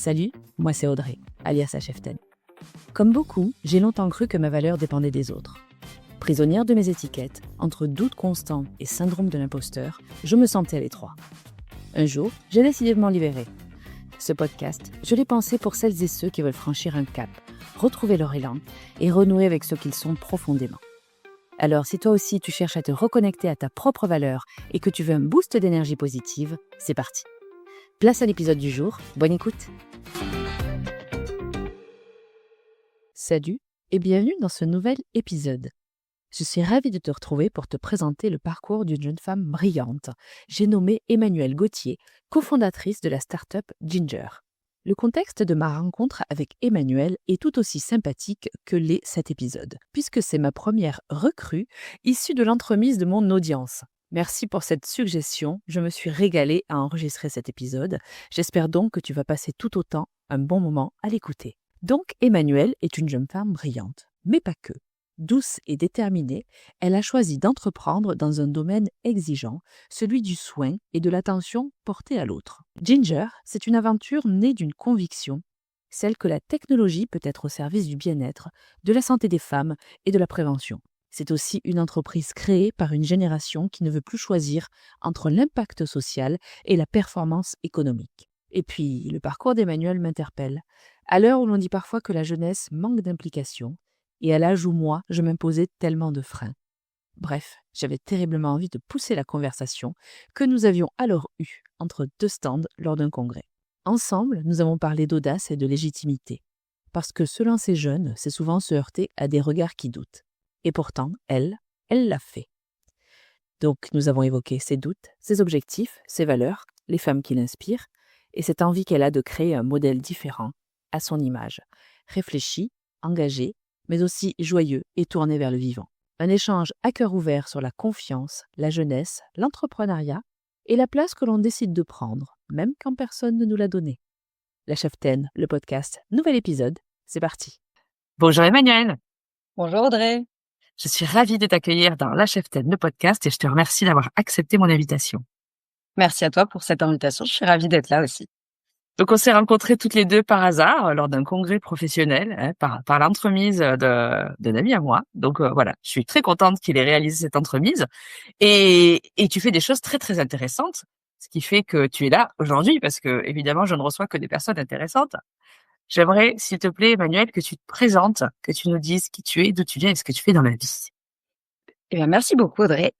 Salut, moi c'est Audrey, alias HF10. Comme beaucoup, j'ai longtemps cru que ma valeur dépendait des autres. Prisonnière de mes étiquettes, entre doute constant et syndrome de l'imposteur, je me sentais à l'étroit. Un jour, j'ai décidé de m'en libérer. Ce podcast, je l'ai pensé pour celles et ceux qui veulent franchir un cap, retrouver leur élan et renouer avec ce qu'ils sont profondément. Alors si toi aussi tu cherches à te reconnecter à ta propre valeur et que tu veux un boost d'énergie positive, c'est parti. Place à l'épisode du jour, bonne écoute. Salut et bienvenue dans ce nouvel épisode. Je suis ravie de te retrouver pour te présenter le parcours d'une jeune femme brillante. J'ai nommé Emmanuelle Gauthier, cofondatrice de la start-up Ginger. Le contexte de ma rencontre avec Emmanuelle est tout aussi sympathique que l'est cet épisode, puisque c'est ma première recrue issue de l'entremise de mon audience. Merci pour cette suggestion, je me suis régalée à enregistrer cet épisode. J'espère donc que tu vas passer tout autant un bon moment à l'écouter. Donc Emmanuelle est une jeune femme brillante, mais pas que. Douce et déterminée, elle a choisi d'entreprendre dans un domaine exigeant, celui du soin et de l'attention portée à l'autre. Ginger, c'est une aventure née d'une conviction, celle que la technologie peut être au service du bien-être, de la santé des femmes et de la prévention. C'est aussi une entreprise créée par une génération qui ne veut plus choisir entre l'impact social et la performance économique. Et puis, le parcours d'Emmanuelle m'interpelle. À l'heure où l'on dit parfois que la jeunesse manque d'implication, et à l'âge où moi, je m'imposais tellement de freins. Bref, j'avais terriblement envie de pousser la conversation que nous avions alors eue entre deux stands lors d'un congrès. Ensemble, nous avons parlé d'audace et de légitimité. Parce que se lancer jeune, c'est souvent se heurter à des regards qui doutent. Et pourtant, elle l'a fait. Donc, nous avons évoqué ses doutes, ses objectifs, ses valeurs, les femmes qui l'inspirent, et cette envie qu'elle a de créer un modèle différent, à son image, réfléchi, engagé, mais aussi joyeux et tourné vers le vivant. Un échange à cœur ouvert sur la confiance, la jeunesse, l'entrepreneuriat et la place que l'on décide de prendre, même quand personne ne nous l'a donnée. La HF10, le podcast, nouvel épisode, c'est parti. Bonjour Emmanuelle. Bonjour Audrey. Je suis ravie de t'accueillir dans la HF10, le podcast, et je te remercie d'avoir accepté mon invitation. Merci à toi pour cette invitation, je suis ravie d'être là aussi. Donc, on s'est rencontrés toutes les deux par hasard lors d'un congrès professionnel, par l'entremise d'un ami à moi. Donc, voilà, je suis très contente qu'il ait réalisé cette entremise. Et tu fais des choses très, très intéressantes, ce qui fait que tu es là aujourd'hui, parce que, évidemment, je ne reçois que des personnes intéressantes. J'aimerais, s'il te plaît, Emmanuelle, que tu te présentes, que tu nous dises qui tu es, d'où tu viens et ce que tu fais dans la vie. Eh bien, merci beaucoup Audrey.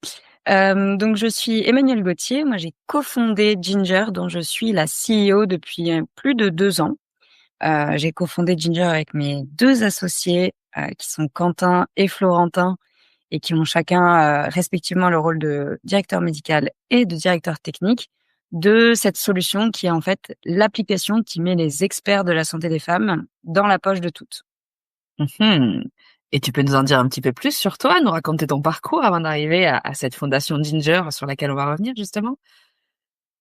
Donc je suis Emmanuelle Gauthier, moi j'ai cofondé Ginger dont je suis la CEO depuis plus de 2 ans. J'ai cofondé Ginger avec mes 2 associés qui sont Quentin et Florentin et qui ont chacun respectivement le rôle de directeur médical et de directeur technique de cette solution qui est en fait l'application qui met les experts de la santé des femmes dans la poche de toutes. Et tu peux nous en dire un petit peu plus sur toi, nous raconter ton parcours avant d'arriver à cette fondation Ginger sur laquelle on va revenir justement?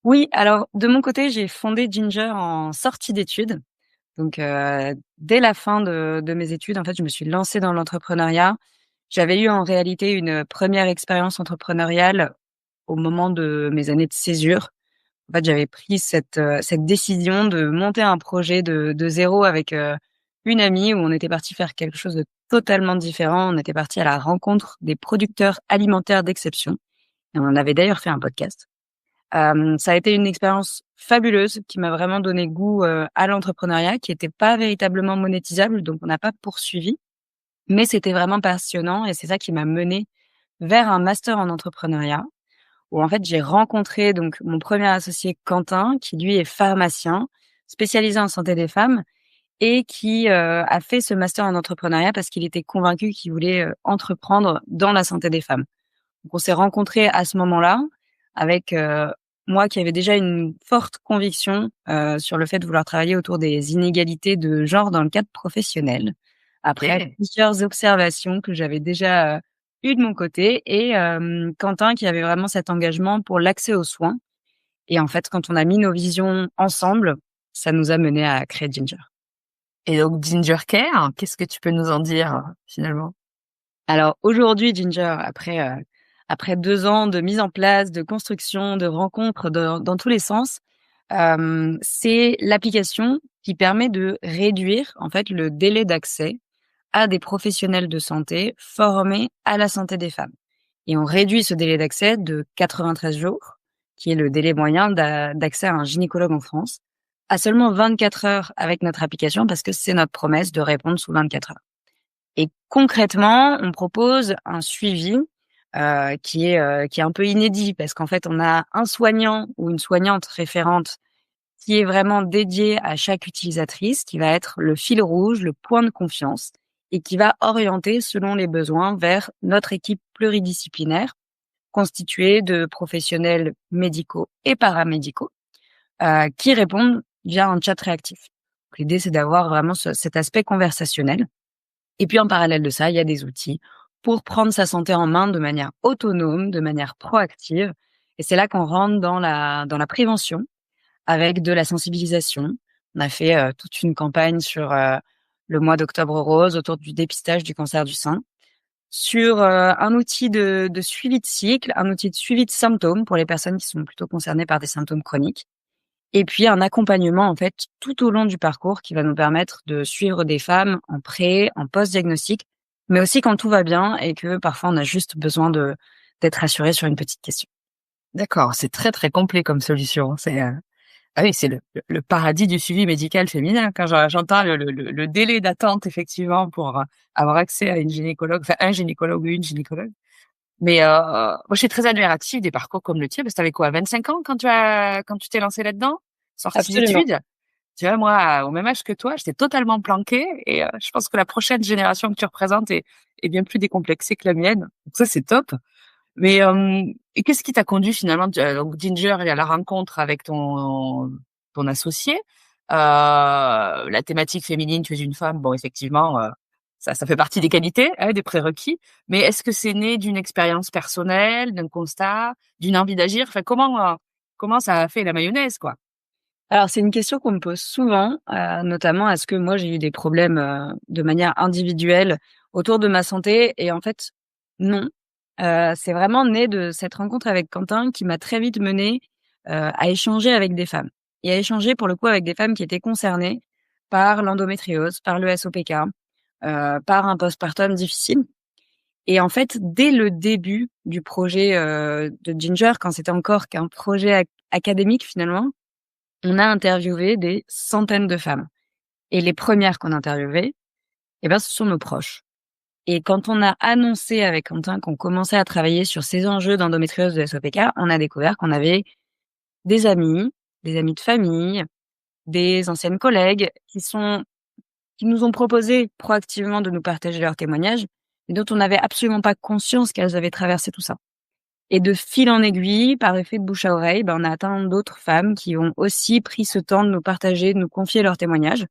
Oui, alors de mon côté, j'ai fondé Ginger en sortie d'études. Donc dès la fin de mes études, en fait, je me suis lancée dans l'entrepreneuriat. J'avais eu en réalité une première expérience entrepreneuriale au moment de mes années de césure. En fait, j'avais pris cette décision de monter un projet de zéro avec une amie où on était parti faire quelque chose de totalement différent. On était parti à la rencontre des producteurs alimentaires d'exception. Et on en avait d'ailleurs fait un podcast. Ça a été une expérience fabuleuse qui m'a vraiment donné goût à l'entrepreneuriat, qui était pas véritablement monétisable, donc on n'a pas poursuivi. Mais c'était vraiment passionnant et c'est ça qui m'a menée vers un master en entrepreneuriat où en fait j'ai rencontré donc mon premier associé Quentin qui lui est pharmacien spécialisé en santé des femmes et qui a fait ce master en entrepreneuriat parce qu'il était convaincu qu'il voulait entreprendre dans la santé des femmes. Donc on s'est rencontrés à ce moment-là avec moi qui avais déjà une forte conviction sur le fait de vouloir travailler autour des inégalités de genre dans le cadre professionnel. Après plusieurs observations que j'avais déjà eues de mon côté et Quentin qui avait vraiment cet engagement pour l'accès aux soins. Et en fait, quand on a mis nos visions ensemble, ça nous a mené à créer Ginger. Et donc Ginger Care, qu'est-ce que tu peux nous en dire finalement? Alors aujourd'hui, Ginger, après 2 ans de mise en place, de construction, de rencontres dans tous les sens, c'est l'application qui permet de réduire, en fait, le délai d'accès à des professionnels de santé formés à la santé des femmes. Et on réduit ce délai d'accès de 93 jours, qui est le délai moyen d'accès à un gynécologue en France, à seulement 24 heures avec notre application, parce que c'est notre promesse de répondre sous 24 heures. Et concrètement, on propose un suivi qui est un peu inédit, parce qu'en fait, on a un soignant ou une soignante référente qui est vraiment dédié à chaque utilisatrice, qui va être le fil rouge, le point de confiance, et qui va orienter selon les besoins vers notre équipe pluridisciplinaire constituée de professionnels médicaux et paramédicaux qui répondent via un chat réactif. Donc, l'idée, c'est d'avoir vraiment cet aspect conversationnel. Et puis en parallèle de ça, il y a des outils pour prendre sa santé en main de manière autonome, de manière proactive. Et c'est là qu'on rentre dans la prévention avec de la sensibilisation. On a fait toute une campagne sur le mois d'Octobre Rose autour du dépistage du cancer du sein, sur un outil de suivi de cycle, un outil de suivi de symptômes pour les personnes qui sont plutôt concernées par des symptômes chroniques, et puis un accompagnement en fait tout au long du parcours qui va nous permettre de suivre des femmes en pré, en post-diagnostic, mais aussi quand tout va bien et que parfois on a juste besoin d'être rassuré sur une petite question. D'accord, c'est très, très complet comme solution. Ah oui, c'est le paradis du suivi médical féminin. Quand j'entends le délai d'attente, effectivement, pour avoir accès à une gynécologue, enfin, un gynécologue ou une gynécologue. Mais moi, je suis très admirative des parcours comme le tien, parce que t'avais quoi, 25 ans quand tu t'es lancé là-dedans? Sortie Absolument. d'études? Tu vois, moi, au même âge que toi, j'étais totalement planquée, et je pense que la prochaine génération que tu représentes est bien plus décomplexée que la mienne. Donc ça, c'est top. Mais et qu'est-ce qui t'a conduit finalement, donc Ginger, et à la rencontre avec ton associé? La thématique féminine, tu es une femme, bon, effectivement, ça fait partie des qualités, hein, des prérequis. Mais est-ce que c'est né d'une expérience personnelle, d'un constat, d'une envie d'agir? Enfin, comment ça a fait la mayonnaise, quoi? Alors c'est une question qu'on me pose souvent, notamment est-ce que moi j'ai eu des problèmes, de manière individuelle autour de ma santé? Et en fait, non. C'est vraiment né de cette rencontre avec Quentin qui m'a très vite menée, à échanger avec des femmes et à échanger pour le coup avec des femmes qui étaient concernées par l'endométriose, par le SOPK, par un postpartum difficile. Et en fait, dès le début du projet, de Ginger, quand c'était encore qu'un projet académique finalement, on a interviewé des centaines de femmes, et les premières qu'on a interviewées, eh ben, ce sont nos proches. Et quand on a annoncé avec Quentin qu'on commençait à travailler sur ces enjeux d'endométriose de SOPK, on a découvert qu'on avait des amis de famille, des anciennes collègues qui nous ont proposé proactivement de nous partager leurs témoignages, mais dont on n'avait absolument pas conscience qu'elles avaient traversé tout ça. Et de fil en aiguille, par effet de bouche à oreille, on a atteint d'autres femmes qui ont aussi pris ce temps de nous partager, de nous confier leurs témoignages.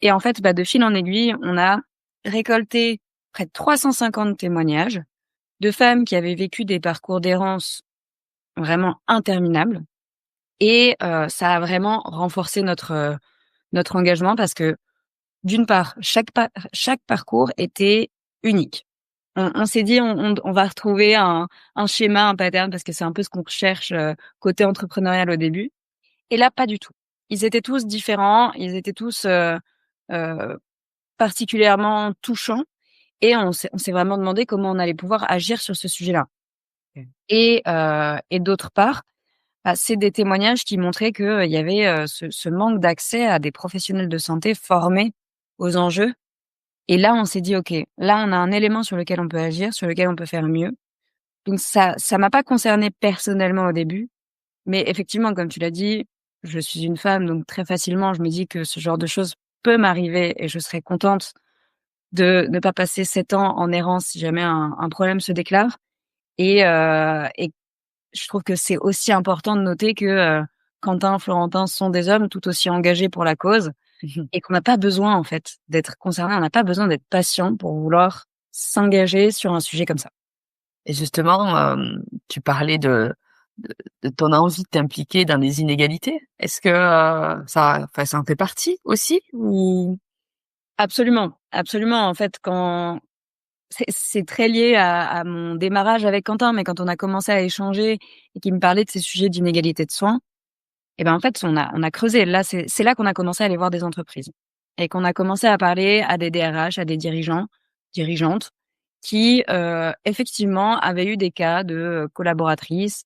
Et en fait, de fil en aiguille, on a récolté près de 350 témoignages de femmes qui avaient vécu des parcours d'errance vraiment interminables. Et ça a vraiment renforcé notre engagement, parce que d'une part, chaque parcours était unique. On s'est dit on va retrouver un schéma, un pattern, parce que c'est un peu ce qu'on recherche côté entrepreneurial au début. Et là, pas du tout. Ils étaient tous différents, ils étaient tous euh, particulièrement touchants, et on s'est vraiment demandé comment on allait pouvoir agir sur ce sujet-là. OK. Et d'autre part, c'est des témoignages qui montraient que il y avait ce manque d'accès à des professionnels de santé formés aux enjeux. Et là, on s'est dit: «OK, là, on a un élément sur lequel on peut agir, sur lequel on peut faire mieux». Donc ça m'a pas concernée personnellement au début, mais effectivement, comme tu l'as dit, je suis une femme, donc très facilement, je me dis que ce genre de choses peut m'arriver, et je serais contente de ne pas passer 7 ans en errance si jamais un problème se déclare. Et je trouve que c'est aussi important de noter que, Quentin, Florentin sont des hommes tout aussi engagés pour la cause, et qu'on n'a pas besoin, en fait, d'être concerné, on n'a pas besoin d'être patient pour vouloir s'engager sur un sujet comme ça. Et justement, tu parlais de ton envie de t'impliquer dans les inégalités. Est-ce que, ça en fait partie aussi, ou? Absolument, absolument. En fait, quand c'est très lié à mon démarrage avec Quentin, mais quand on a commencé à échanger et qu'il me parlait de ces sujets d'inégalité de soins, Et ben en fait, on a creusé. Là, c'est là qu'on a commencé à aller voir des entreprises et qu'on a commencé à parler à des DRH, à des dirigeants, dirigeantes qui, effectivement, avaient eu des cas de collaboratrices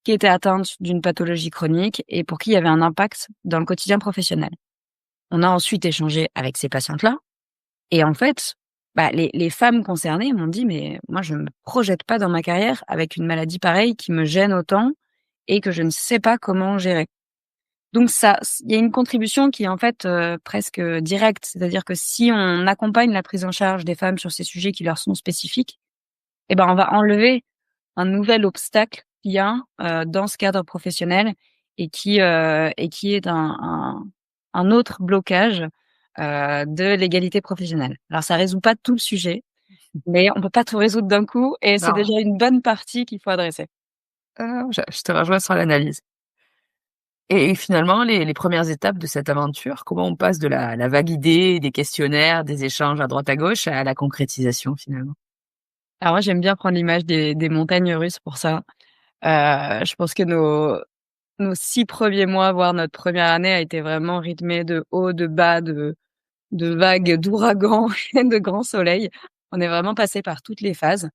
qui étaient atteintes d'une pathologie chronique et pour qui il y avait un impact dans le quotidien professionnel. On a ensuite échangé avec ces patientes-là et en fait, les femmes concernées m'ont dit: «Mais moi, je me projette pas dans ma carrière avec une maladie pareille qui me gêne autant et que je ne sais pas comment gérer». Donc ça, il y a une contribution qui est en fait, presque, directe. C'est-à-dire que si on accompagne la prise en charge des femmes sur ces sujets qui leur sont spécifiques, eh ben, on va enlever un nouvel obstacle qu'il y a, dans ce cadre professionnel et qui est un autre blocage, de l'égalité professionnelle. Alors ça résout pas tout le sujet, mais on peut pas tout résoudre d'un coup et c'est Non, déjà une bonne partie qu'il faut adresser. je te rejoins sur l'analyse. Et finalement, les premières étapes de cette aventure, comment on passe de la vague idée, des questionnaires, des échanges à droite à gauche, à la concrétisation finalement? Alors moi, j'aime bien prendre l'image des montagnes russes pour ça. Je pense que nos 6 premiers mois, voire notre première année a été vraiment rythmée de hauts, de bas, de vagues, d'ouragans et de grands soleils. On est vraiment passé par toutes les phases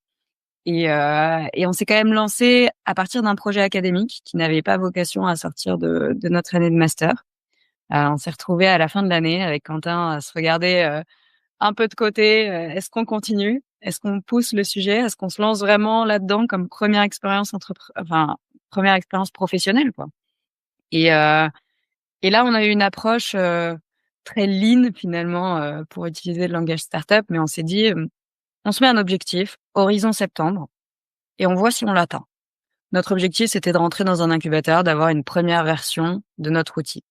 et on s'est quand même lancé à partir d'un projet académique qui n'avait pas vocation à sortir de notre année de master. On s'est retrouvés à la fin de l'année avec Quentin à se regarder, un peu de côté, est-ce qu'on continue? Est-ce qu'on pousse le sujet? Est-ce qu'on se lance vraiment là-dedans comme première expérience professionnelle, quoi? Et heu et là, on a eu une approche, très lean finalement, pour utiliser le langage startup, mais on s'est dit, «On se met un objectif, horizon septembre et on voit si on l'atteint». Notre objectif, c'était de rentrer dans un incubateur, d'avoir une première version de notre outil.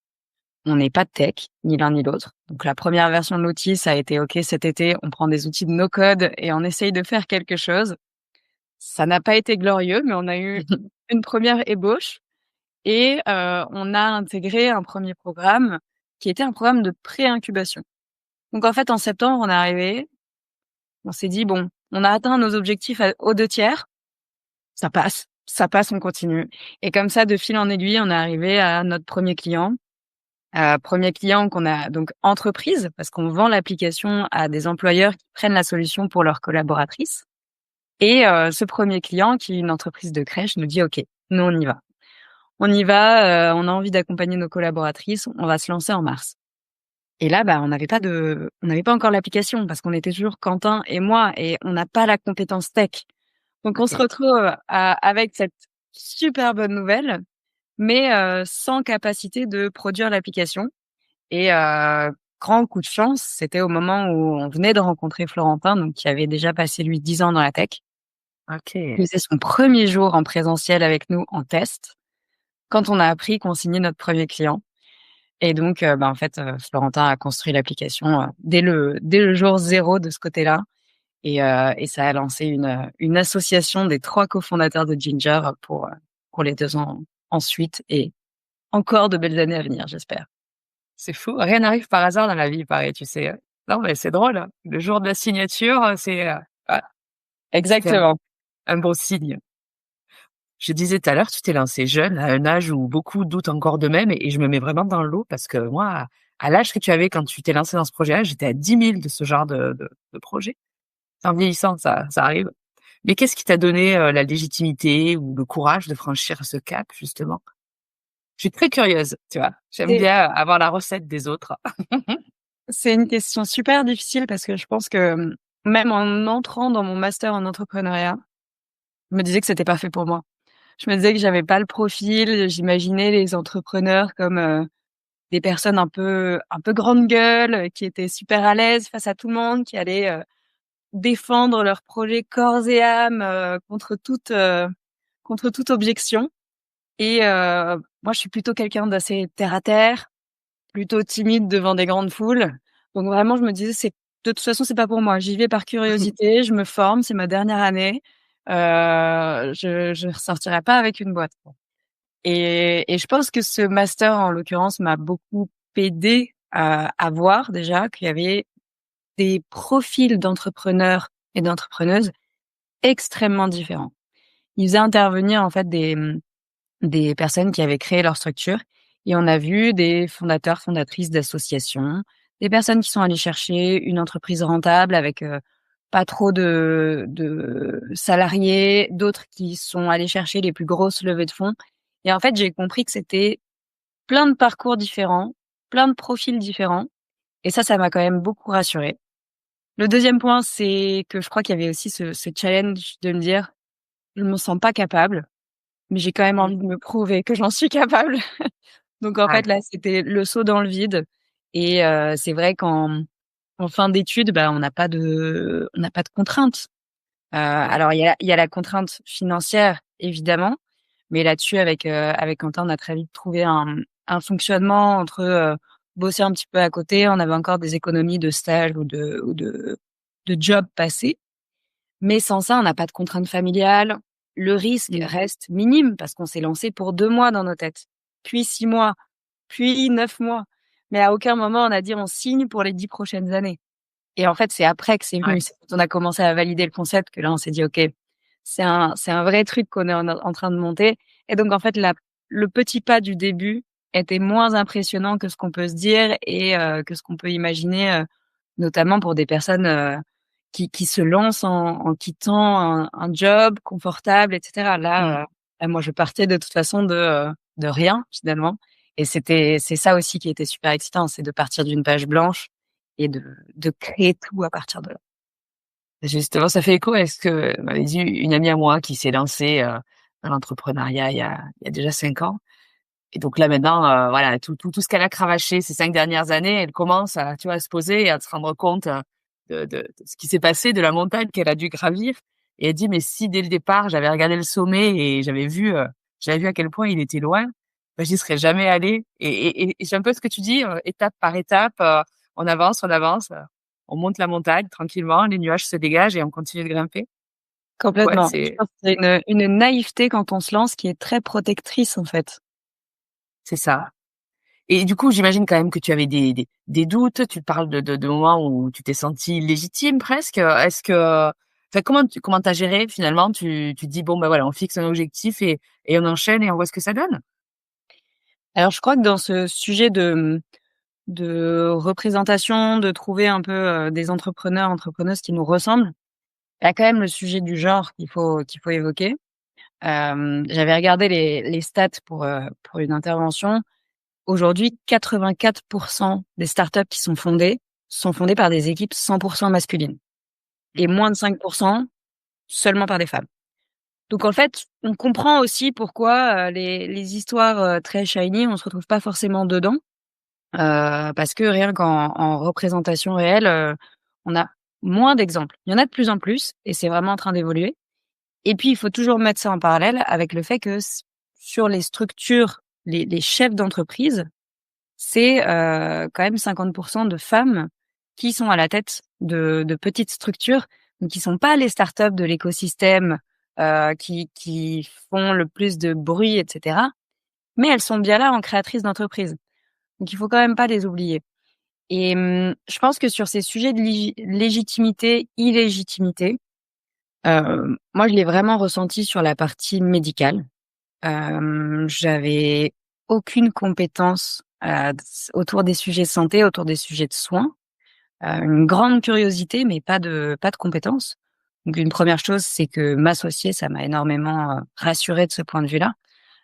On n'est pas de tech, ni l'un ni l'autre. Donc la première version de l'outil, ça a été: «OK, cet été, on prend des outils de no code et on essaye de faire quelque chose». Ça n'a pas été glorieux, mais on a eu une première ébauche et on a intégré un premier programme qui était un programme de pré-incubation. Donc en fait, en septembre, on est arrivé, on s'est dit: «Bon, on a atteint nos objectifs aux 2/3, ça passe, on continue» et comme ça, de fil en aiguille, on est arrivé à notre premier client qu'on a donc entreprise, parce qu'on vend l'application à des employeurs qui prennent la solution pour leurs collaboratrices et ce premier client qui est une entreprise de crèche nous dit: «OK, nous on y va. On y va, on a envie d'accompagner nos collaboratrices, on va se lancer en mars». Et là, on n'avait pas encore l'application parce qu'on était toujours Quentin et moi et on n'a pas la compétence tech. Donc on se OK. retrouve avec cette super bonne nouvelle, mais sans capacité de produire l'application et grand coup de chance, c'était au moment où on venait de rencontrer Florentin, donc qui avait déjà passé lui 10 ans dans la tech. OK. Il faisait son premier jour en présentiel avec nous en test, quand on a appris qu'on signait notre premier client et donc en fait, Florentin a construit l'application, dès le jour 0 de ce côté-là et ça a lancé une association des 3 cofondateurs de Ginger pour les 2 ans ensuite et encore de belles années à venir, j'espère. C'est fou, rien n'arrive par hasard dans la vie, pareil, tu sais? Non, mais c'est drôle, hein. Le jour de la signature, c'est Exactement. un bon signe. Je disais tout à l'heure, tu t'es lancée jeune, à un âge où beaucoup doutent encore d'eux-mêmes et je me mets vraiment dans l'eau parce que moi, à l'âge que tu avais quand tu t'es lancée dans ce projet-là, j'étais à 10 000 de ce genre de projet. En vieillissant, ça arrive. Mais qu'est-ce qui t'a donné, la légitimité ou le courage de franchir ce cap, justement? Je suis très curieuse, tu vois? J'aime C'est bien avoir la recette des autres. c'est une question super difficile parce que je pense que, même en entrant dans mon master en entrepreneuriat, je me disais que c'était pas fait pour moi. Je me disais que j'avais pas le profil, j'imaginais les entrepreneurs comme, des personnes un peu grande gueule, qui étaient super à l'aise face à tout le monde, qui allaient, défendre leur projet corps et âme, contre toute objection et moi je suis plutôt quelqu'un d'assez terre à terre, plutôt timide devant des grandes foules. Donc vraiment je me disais: «C'est de toute façon c'est pas pour moi. J'y vais par curiosité, je me forme, c'est ma dernière année, je ressortirai pas avec une boîte». Et je pense que ce master, en l'occurrence, m'a beaucoup aidée à voir déjà qu'il y avait des profils d'entrepreneurs et d'entrepreneuses extrêmement différents. Ils faisaient intervenir en fait des personnes qui avaient créé leur structure Et on a vu des fondateurs, fondatrices d'associations, des personnes qui sont allées chercher une entreprise rentable avec pas trop de salariés, d'autres qui sont allés chercher les plus grosses levées de fonds. Et en fait, j'ai compris que c'était plein de parcours différents, plein de profils différents. Et ça m'a quand même beaucoup rassurée. Le deuxième point, c'est que je crois qu'il y avait aussi ce challenge de me dire, je me sens pas capable, mais j'ai quand même envie de me prouver que j'en suis capable. Donc en fait, Ouais. là, c'était le saut dans le vide. Et c'est vrai qu'en fin d'études, bah, on n'a pas de contraintes. Alors il y a la contrainte financière, évidemment, mais là-dessus, avec Quentin, on a très vite trouvé un fonctionnement entre bosser un petit peu à côté. On avait encore des économies de stage ou de job passé. Mais sans ça, on n'a pas de contrainte familiale. Le risque Mmh. reste minime parce qu'on s'est lancé pour 2 mois dans nos têtes, puis 6 mois, puis 9 mois. Mais à aucun moment on a dit: «On signe pour les 10 prochaines années». Et en fait, c'est après que c'est Ouais. venu. C'est quand on a commencé à valider le concept que là, on s'est dit: «OK, c'est un vrai truc qu'on est en train de monter». Et donc en fait, le petit pas du début était moins impressionnant que ce qu'on peut se dire et que ce qu'on peut imaginer, notamment pour des personnes, qui se lancent en quittant un job confortable et cetera. Mmh. Là, moi, je partais de toute façon de rien finalement et c'est ça aussi qui était super excitant, c'est de partir d'une page blanche et de créer tout à partir de là. Justement, ça fait écho à ce que m'avait dit une amie à moi qui s'est lancée, dans l'entrepreneuriat il y a déjà 5 ans. Et donc là maintenant, voilà, tout ce qu'elle a cravaché ces 5 dernières années, elle commence à, tu vois, à se poser et à se rendre compte, de ce qui s'est passé, de la montagne qu'elle a dû gravir. Et elle dit: «Mais si dès le départ, j'avais regardé le sommet et j'avais vu à quel point il était loin, bah, j'y serais jamais allée». Et c'est un peu ce que tu dis, étape par étape, on avance, on monte la montagne tranquillement, les nuages se dégagent et on continue de grimper. Donc ouais, Complètement. Je pense que c'est une naïveté quand on se lance qui est très protectrice, en fait. c'est ça. Et du coup, j'imagine quand même que tu avais des doutes. Tu parles de moments où tu t'es sentie légitime presque. Est-ce que, enfin, comment t'as géré finalement? Tu te dis bon ben voilà, on fixe un objectif et on enchaîne et on voit ce que ça donne. Alors je crois que dans ce sujet de représentation, de trouver un peu, des entrepreneurs, entrepreneuses qui nous ressemblent, il y a quand même le sujet du genre qu'il faut évoquer. J'avais regardé les stats pour une intervention. Aujourd'hui, 84 des startups qui sont fondées par des équipes 100 masculines et moins de 5 seulement par des femmes. Donc en fait, on comprend aussi pourquoi, les histoires, très shiny, on se retrouve pas forcément dedans, parce que rien qu'en représentation réelle, on a moins d'exemples. Il y en a de plus en plus et c'est vraiment en train d'évoluer. Et puis il faut toujours mettre ça en parallèle avec le fait que sur les structures, les chefs d'entreprise, c'est, quand même 50 de femmes qui sont à la tête de petites structures, donc qui sont pas les startups de l'écosystème, qui font le plus de bruit et cetera, mais elles sont bien là en créatrices d'entreprise. Donc il faut quand même pas les oublier. Et je pense que sur ces sujets de légitimité, illégitimité, moi je l'ai vraiment ressenti sur la partie médicale. J'avais aucune compétence, autour des sujets de santé, autour des sujets de soins. Une grande curiosité, mais pas de compétences. Donc une première chose, c'est que m'associer, ça m'a énormément, rassurée de ce point de vue-là,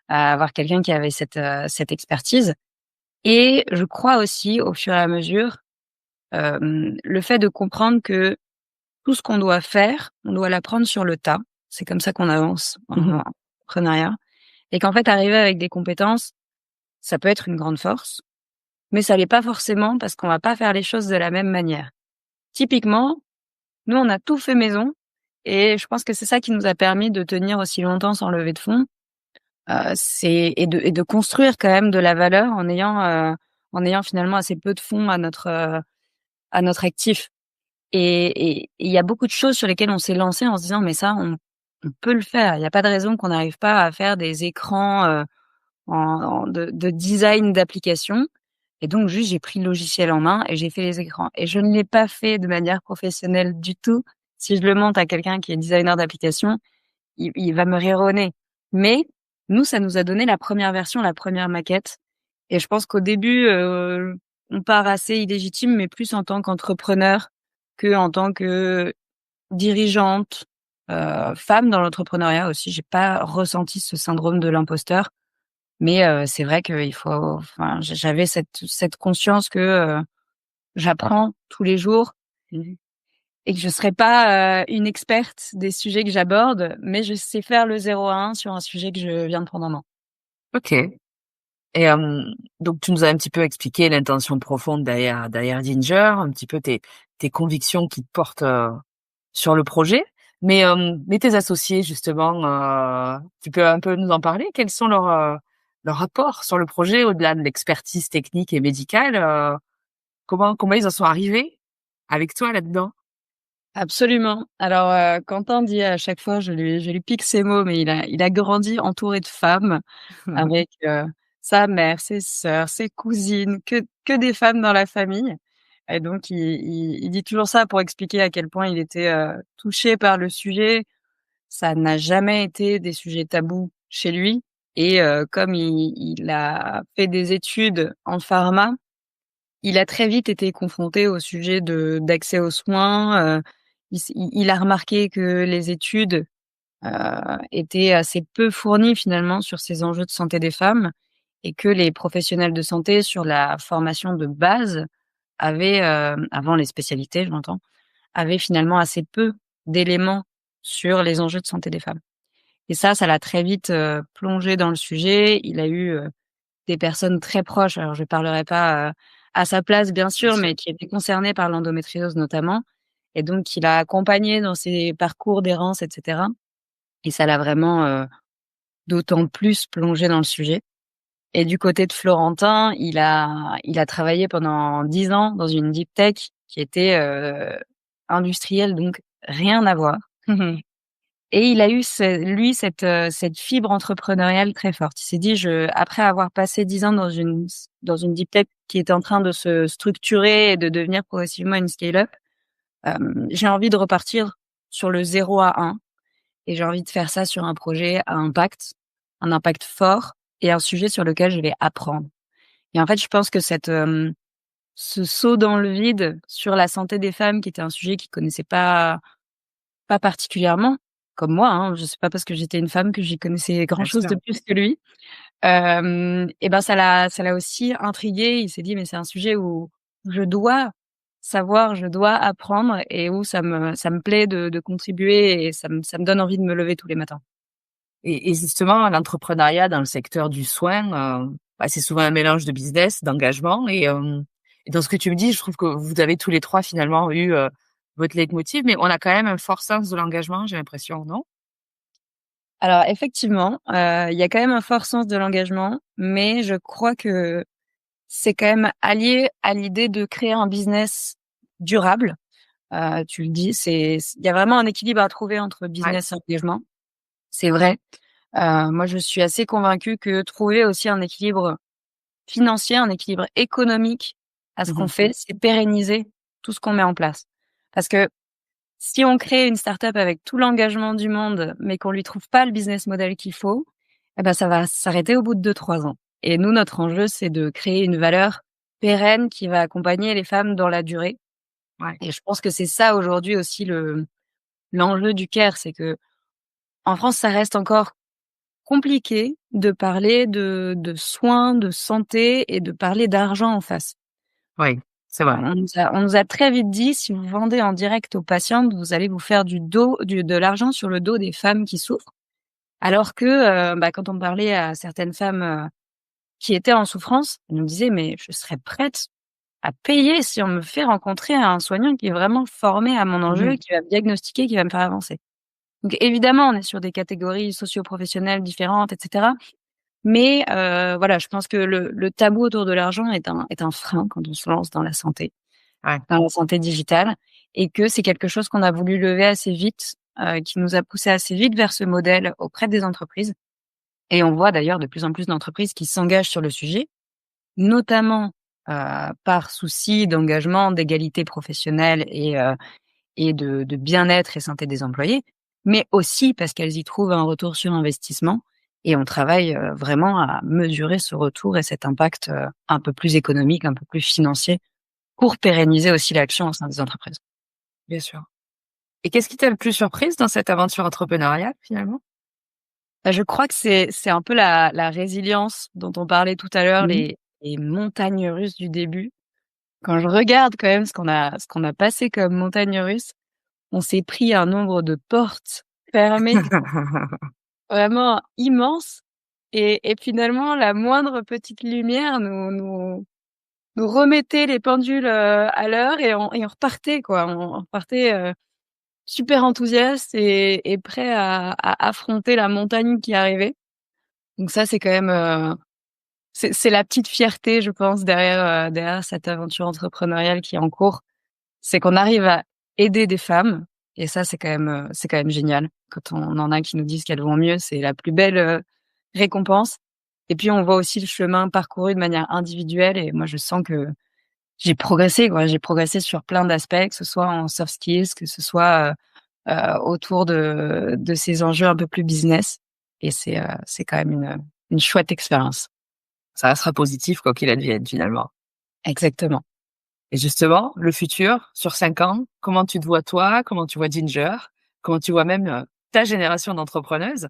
avoir quelqu'un qui avait cette expertise. Et je crois aussi, au fur et à mesure, le fait de comprendre que tout ce qu'on doit faire, on doit l'apprendre sur le tas. C'est comme ça qu'on avance Mmh. en entrepreneuriat et qu'en fait, arriver avec des compétences, ça peut être une grande force, mais ça l'est pas forcément parce qu'on va pas faire les choses de la même manière. Typiquement, nous, on a tout fait maison et je pense que c'est ça qui nous a permis de tenir aussi longtemps sans levée de fonds. C'est et de construire quand même de la valeur en ayant finalement assez peu de fonds à notre actif. Et il y a beaucoup de choses sur lesquelles on s'est lancé en se disant: «Mais ça, on peut le faire». Il y a pas de raison qu'on n'arrive pas à faire des écrans, de design d'application. Et donc juste, j'ai pris le logiciel en main et j'ai fait les écrans. Et je ne l'ai pas fait de manière professionnelle du tout. Si je le montre à quelqu'un qui est designer d'application, il va me rironner. Mais nous, ça nous a donné la première version, la première maquette Et je pense qu'au début, on part assez illégitime, mais plus en tant qu'entrepreneur qu'en tant que dirigeante, femme dans l'entrepreneuriat aussi. J'ai pas ressenti ce syndrome de l'imposteur, mais c'est vrai qu'il faut enfin, j'avais cette conscience que, j'apprends tous les jours Mmh. et que je serai pas, une experte des sujets que j'aborde, mais je sais faire le 0 à 1 sur un sujet que je viens de prendre en main. OK. Et donc tu nous as un petit peu expliqué l'intention profonde derrière Ginger, un petit peu tes convictions qui te portent, sur le projet. Mais tes associés justement, tu peux un peu nous en parler? Quels sont leurs apports sur le projet au-delà de l'expertise technique et médicale? Comment ils en sont arrivés avec toi là-dedans? Absolument. Alors, Quentin dit à chaque fois, je lui pique ses mots, mais il a grandi entouré de femmes avec, sa mère, ses sœurs, ses cousines, que des femmes dans la famille et donc il dit toujours ça pour expliquer à quel point il était, touché par le sujet. Ça n'a jamais été des sujets tabous chez lui et comme il a fait des études en pharma, il a très vite été confronté au sujet d'accès aux soins, il a remarqué que les études, étaient assez peu fournies finalement sur ces enjeux de santé des femmes et que les professionnels de santé sur la formation de base avaient, avant les spécialités j'entends, avaient finalement assez peu d'éléments sur les enjeux de santé des femmes et ça l'a très vite, plongé dans le sujet. Il a eu, des personnes très proches, alors je parlerai pas, à sa place bien Bien sûr, sûr. mais qui étaient concernées par l'endométriose notamment et donc il a accompagné dans ses parcours d'errance et cetera et ça l'a vraiment, d'autant plus plongé dans le sujet et du côté de Florentin, il a travaillé pendant 10 ans dans une deep tech qui était, industrielle, donc rien à voir. Et il a eu cette fibre entrepreneuriale très forte. Il s'est dit: «Je après avoir passé 10 ans dans une deep tech qui était en train de se structurer et de devenir progressivement une scale-up, j'ai envie de repartir sur le 0 à 1 et j'ai envie de faire ça sur un projet à impact, un impact fort et un sujet sur lequel je vais apprendre». Et en fait, je pense que ce saut dans le vide sur la santé des femmes qui était un sujet qu'il connaissait pas particulièrement, comme moi, hein. Je sais pas parce que j'étais une femme que j'y connaissais grand Bien chose sûr. de plus que lui. Et ben ça l'a aussi intrigué. Il s'est dit: «Mais c'est un sujet où je dois savoir, je dois apprendre et où ça me plaît de contribuer et ça me donne envie de me lever tous les matins». Et justement, l'entrepreneuriat dans le secteur du soin, bah, c'est souvent un mélange de business, d'engagement et dans ce que tu me dis, je trouve que vous avez tous les 3 finalement eu, votre leitmotiv, mais on a quand même un fort sens de l'engagement, j'ai l'impression, non? Alors effectivement, il y a quand même un fort sens de l'engagement, mais je crois que c'est quand même allié à l'idée de créer un business durable. Tu le dis, il y a vraiment un équilibre à trouver entre Ouais. business et engagement. C'est vrai. Moi, je suis assez convaincue que trouver aussi un équilibre financier, un équilibre économique à ce qu'on Mmh. fait, c'est pérenniser tout ce qu'on met en place. Parce que si on crée une start-up avec tout l'engagement du monde, mais qu'on lui trouve pas le business model qu'il faut, eh ben, ça va s'arrêter au bout de 2-3 ans. Et nous, notre enjeu, c'est de créer une valeur pérenne qui va accompagner les femmes dans la durée. Ouais. Et je pense que c'est ça aujourd'hui aussi l'enjeu du care, c'est que en France, ça reste encore compliqué de parler de soins, de santé et de parler d'argent en face. Oui, c'est vrai. On nous a très vite dit: «Si vous vendez en direct aux patientes, vous allez vous faire de l'argent sur le dos des femmes qui souffrent». Alors que, quand on parlait à certaines femmes, qui étaient en souffrance, elles nous disaient: «Mais je serais prête à payer si on me fait rencontrer un soignant qui est vraiment formé à mon enjeu, Mmh. qui va me diagnostiquer, qui va me faire avancer». Donc évidemment, on est sur des catégories socio-professionnelles différentes et cetera. Mais voilà, je pense que le tabou autour de l'argent est un frein quand on se lance Ouais. dans la santé digitale et que c'est quelque chose qu'on a voulu lever assez vite, qui nous a poussé assez vite vers ce modèle auprès des entreprises et on voit d'ailleurs de plus en plus d'entreprises qui s'engagent sur le sujet, notamment, par souci d'engagement, d'égalité professionnelle et de bien-être et santé des employés, mais aussi parce qu'elles y trouvent un retour sur investissement et on travaille, vraiment à mesurer ce retour et cet impact, un peu plus économique, un peu plus financier pour pérenniser aussi l'action au sein des entreprises. Bien sûr. Et qu'est-ce qui t'a le plus surprise dans cette aventure entrepreneuriale, finalement? Bah, je crois que c'est un peu la résilience dont on parlait tout à l'heure, Mmh. les montagnes russes du début. Quand je regarde quand même ce qu'on a passé comme montagnes russes, on s'est pris un nombre de portes fermées vraiment immense et finalement la moindre petite lumière nous remettait les pendules, à l'heure et on repartait quoi. On repartait, super enthousiaste et prêt à affronter la montagne qui arrivait. Donc ça, c'est quand même, c'est la petite fierté, je pense, derrière cette aventure entrepreneuriale qui est en cours. C'est qu'on arrive à aider des femmes et ça, c'est quand même génial. Quand on en a qui nous disent qu'elles vont mieux, c'est la plus belle, récompense et puis on voit aussi le chemin parcouru de manière individuelle et moi, je sens que j'ai progressé, quoi. J'ai progressé sur plein d'aspects, que ce soit en soft skills, que ce soit, autour de ces enjeux un peu plus business et c'est quand même une chouette expérience. Ça sera positif quoi qu'il advienne, finalement. Exactement. Et justement, le futur, sur 5 ans, comment tu te vois toi? Comment tu vois Ginger? Comment tu vois même, ta génération d'entrepreneuses?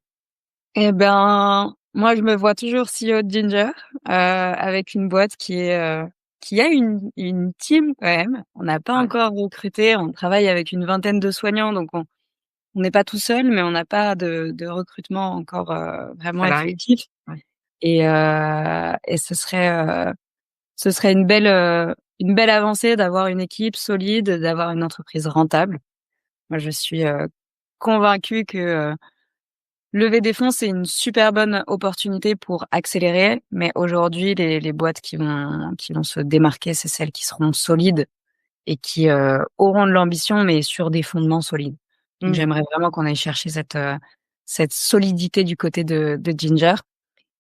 Et ben, moi, je me vois toujours CEO de Ginger, avec une boîte qui a une team quand même. On n'a pas Ouais, encore recruté, on travaille avec une vingtaine de soignants, donc on n'est pas tout seul, mais on n'a pas de recrutement encore, vraiment salariés? effectif Ouais. et ce serait une belle avancée d'avoir une équipe solide, d'avoir une entreprise rentable. Moi, je suis, convaincue que, lever des fonds, c'est une super bonne opportunité pour accélérer, mais aujourd'hui, les boîtes qui vont se démarquer, c'est celles qui seront solides et qui, auront de l'ambition, mais sur des fondements solides. Donc Mmh. j'aimerais vraiment qu'on aille chercher cette solidité du côté de Ginger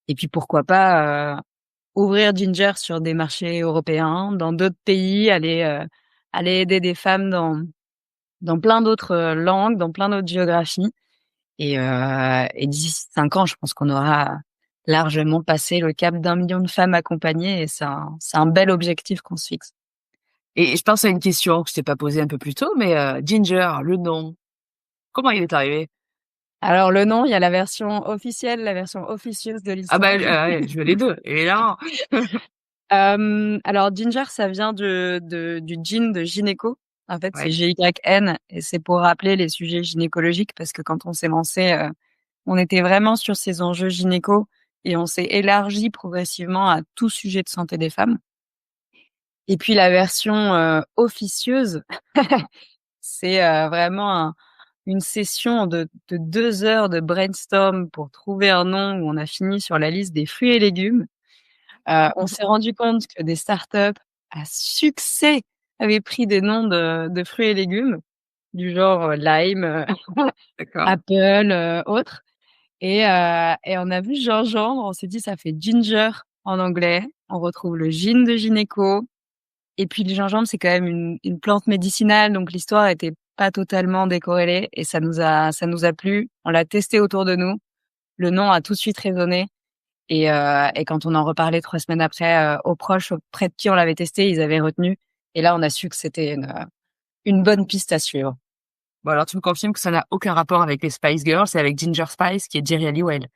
et puis pourquoi pas, ouvrir Ginger sur des marchés européens, dans d'autres pays, aller aider des femmes dans plein d'autres, langues, dans plein d'autres géographies et d'ici 5 ans, je pense qu'on aura largement passé le cap d'1 million de femmes accompagnées et c'est un bel objectif qu'on se fixe. Et je pense à une question que je t'ai pas posée un peu plus tôt, mais Ginger, le nom, comment il est arrivé? Alors le nom, il y a la version officielle, la version officieuse de Ah bah, l'histoire. ouais, je veux les 2, évidemment. Alors Ginger, ça vient du gyn de gynéco. En fait, c'est Ouais, GYN et c'est pour rappeler les sujets gynécologiques parce que quand on s'est lancé, on était vraiment sur ces enjeux gynéco et on s'est élargi progressivement à tout sujet de santé des femmes. Et puis la version, officieuse, c'est, vraiment une session de 2 heures de brainstorm pour trouver un nom où on a fini sur la liste des fruits et légumes. On s'est rendu compte que des startups à succès avaient pris des noms de fruits et légumes, du genre, lime, d'accord. apple, autres et on a vu gingembre, on s'est dit: «Ça fait ginger en anglais». On retrouve le gyn de gynéco et puis le gingembre, c'est quand même une plante médicinale, donc l'histoire était pas totalement décorrélée et ça nous a plu. On l'a testé autour de nous. Le nom a tout de suite résonné et quand on en reparlait 3 semaines après, aux proches auprès de qui on l'avait testé, ils avaient retenu et là, on a su que c'était une bonne piste à suivre. Bon alors tu me confirmes que ça n'a aucun rapport avec les Spice Girls et avec Ginger Spice qui est Jerry Halliwell?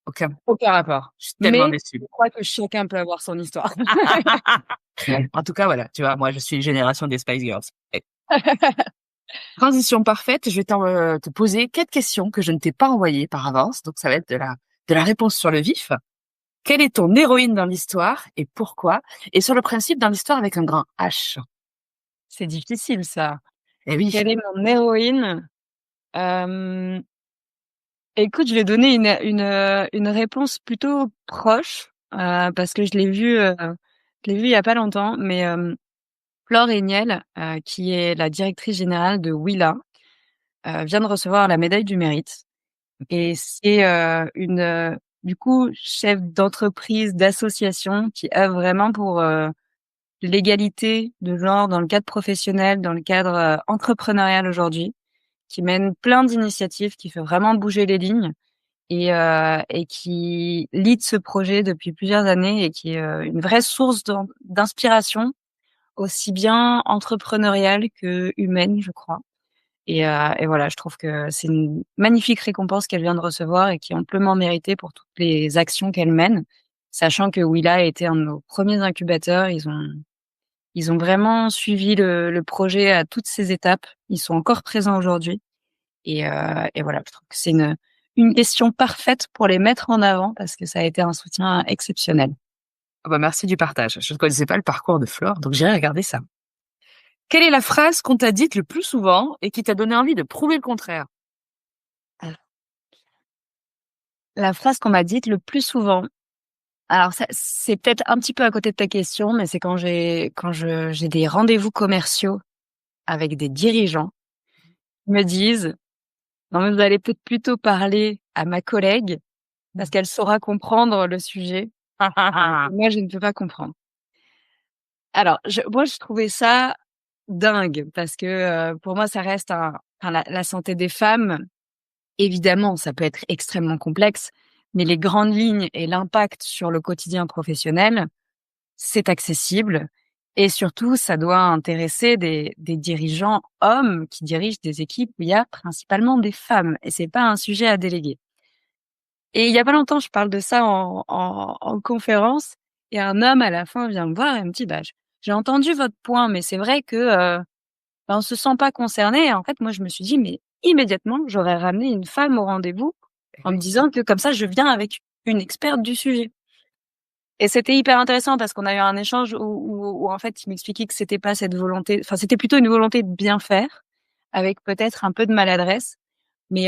Aucun. Aucun rapport. Je suis tellement Mais déçue. je crois que chacun peut avoir son histoire. En tout cas, voilà, tu vois, moi je suis génération des Spice Girls. Et transition parfaite, je vais te poser 4 questions que je ne t'ai pas envoyées par avance, donc ça va être de la réponse sur le vif. Quelle est ton héroïne dans l'histoire et pourquoi? Et sur le principe dans l'histoire avec un grand H. C'est difficile ça. Eh oui. Quelle est mon héroïne? Hem, écoute, je vais donner une réponse plutôt proche, parce que je l'ai vue il y a pas longtemps, mais Flore Heiniel, qui est la directrice générale de Willa, vient de recevoir la médaille du mérite et c'est, du coup, chef d'entreprise, d'association qui œuvre vraiment pour, l'égalité de genre dans le cadre professionnel, dans le cadre, entrepreneurial aujourd'hui, qui mène plein d'initiatives, qui fait vraiment bouger les lignes et qui lead ce projet depuis plusieurs années et qui est une vraie source d'inspiration, aussi bien entrepreneuriale que humaine, je crois. Et voilà, je trouve que c'est une magnifique récompense qu'elle vient de recevoir et qui est amplement méritée pour toutes les actions qu'elle mène, sachant que Willa a été un de nos premiers incubateurs. Ils ont vraiment suivi le projet à toutes ses étapes. Ils sont encore présents aujourd'hui. Et voilà, je trouve que c'est une question parfaite pour les mettre en avant parce que ça a été un soutien exceptionnel. Ah bah, merci du partage. Je ne connaissais pas le parcours de Flore, donc j'irai regarder ça. Quelle est la phrase qu'on t'a dite le plus souvent et qui t'a donné envie de prouver le contraire? La phrase qu'on m'a dite le plus souvent, alors ça, c'est peut-être un petit peu à côté de ta question, mais c'est quand j'ai des rendez-vous commerciaux avec des dirigeants, ils me disent: «Non, mais vous allez peut-être plutôt parler à ma collègue parce qu'elle saura comprendre le sujet, alors que moi je ne peux pas comprendre». Alors moi je trouvais ça dingue parce que, pour moi ça reste la santé des femmes, évidemment, ça peut être extrêmement complexe, mais les grandes lignes et l'impact sur le quotidien professionnel, c'est accessible et surtout, ça doit intéresser des dirigeants hommes qui dirigent des équipes où il y a principalement des femmes et c'est pas un sujet à déléguer. Et il y a pas longtemps, je parle de ça en conférence et un homme à la fin vient me voir et me dit: «Bah, j'ai entendu votre point, mais c'est vrai que, on se sent pas concerné». Et en fait, moi, je me suis dit: «Mais immédiatement, j'aurais ramené une femme au rendez-vous en me disant que comme ça, je viens avec une experte du sujet». Et c'était hyper intéressant parce qu'on a eu un échange où en fait, il m'expliquait que c'était pas cette volonté, enfin, c'était plutôt une volonté de bien faire, avec peut-être un peu de maladresse. Mais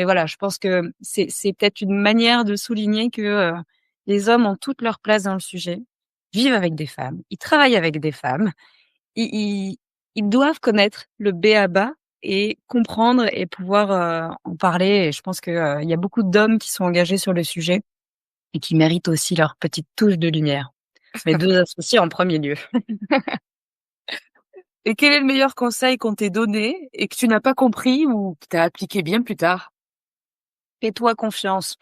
voilà, je pense que c'est peut-être une manière de souligner que, les hommes ont toute leur place dans le sujet, vivent avec des femmes, ils travaillent avec des femmes, ils ils doivent connaître le b.a-ba et comprendre et pouvoir, en parler. Et je pense que, il y a beaucoup d'hommes qui sont engagés sur le sujet et qui méritent aussi leur petite touche de lumière. Mes 2 associés en premier lieu. Et quel est le meilleur conseil qu'on t'ait donné et que tu n'as pas compris ou que tu as appliqué bien plus tard? Fais-toi confiance.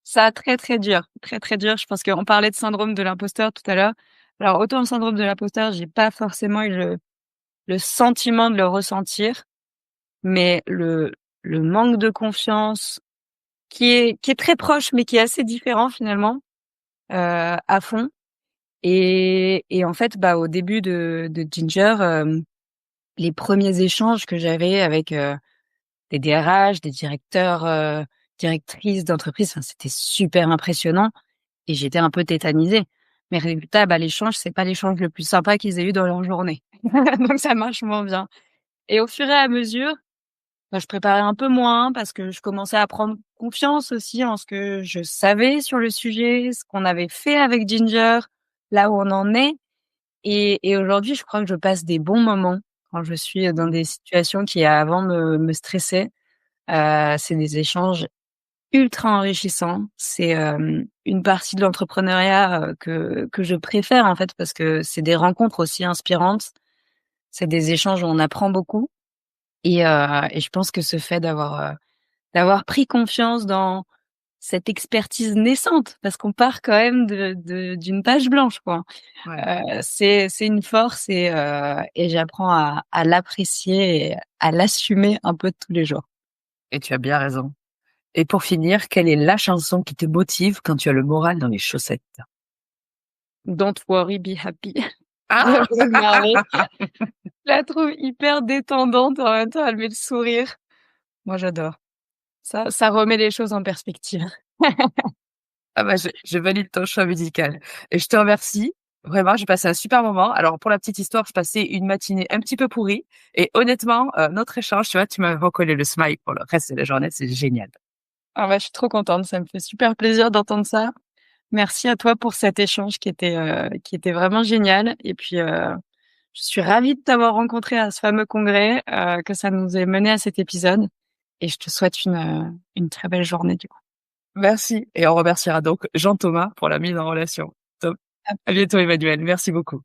Ça, très, très dur, très, très dur. Je pense qu'on parlait de syndrome de l'imposteur tout à l'heure. Alors autant le syndrome de l'imposteur, j'ai pas forcément eu le sentiment de le ressentir, mais le manque de confiance qui est très proche, mais qui est assez différent finalement, à fond. Et en fait, bah, au début de Ginger, les premiers échanges que j'avais avec, des DRH, des directeurs, directrices d'entreprise, enfin, c'était super impressionnant et j'étais un peu tétanisée. Mais résultat, bah, l'échange, c'est pas l'échange le plus sympa qu'ils aient eu dans leur journée. Donc ça marche moins bien. Et au fur et à mesure, bah, je préparais un peu moins parce que je commençais à prendre confiance aussi en ce que je savais sur le sujet, ce qu'on avait fait avec Ginger, là où on en est. Et aujourd'hui, je crois que je passe des bons moments quand je suis dans des situations qui avant me stressaient. C'est des échanges ultra enrichissants. C'est, une partie de l'entrepreneuriat, que je préfère en fait parce que c'est des rencontres aussi inspirantes. C'est des échanges où on apprend beaucoup et je pense que ce fait d'avoir pris confiance dans cette expertise naissante, parce qu'on part quand même d'une page blanche, quoi. Ouais. C'est une force et j'apprends à l'apprécier et à l'assumer un peu tous les jours. Et tu as bien raison. Et pour finir, quelle est la chanson qui te motive quand tu as le moral dans les chaussettes? Don't worry, be happy. Ah! Je me marrer. Je la trouve hyper détendante, en même temps, elle met le sourire. Moi, j'adore. Ça remet les choses en perspective. Ah bah, je valide ton choix musical et je te remercie. Vraiment, j'ai passé un super moment. Alors pour la petite histoire, je passais une matinée un petit peu pourrie et honnêtement, notre échange, tu vois, tu m'as recollé le smile pour le reste de la journée, c'est génial. Ah bah, je suis trop contente, ça me fait super plaisir d'entendre ça. Merci à toi pour cet échange qui était vraiment génial et puis, je suis ravie de t'avoir rencontré à ce fameux congrès, que ça nous ait mené à cet épisode et je te souhaite une très belle journée du coup. Merci et on remerciera donc Jean-Thomas pour la mise en relation. Top. À bientôt Emmanuel, merci beaucoup.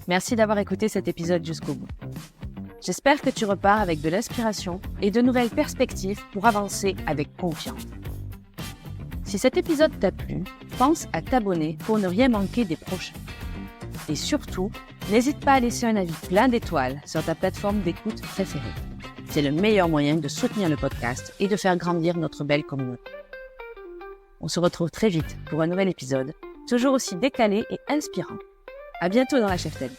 Merci d'avoir écouté cet épisode jusqu'au bout. J'espère que tu repars avec de l'inspiration et de nouvelles perspectives pour avancer avec confiance. Si cet épisode t'a plu, pense à t'abonner pour ne rien manquer des prochains. Et surtout, n'hésite pas à laisser un avis plein d'étoiles sur ta plateforme d'écoute préférée. C'est le meilleur moyen de soutenir le podcast et de faire grandir notre belle communauté. On se retrouve très vite pour un nouvel épisode, toujours aussi décalé et inspirant. À bientôt dans la Cheftaine.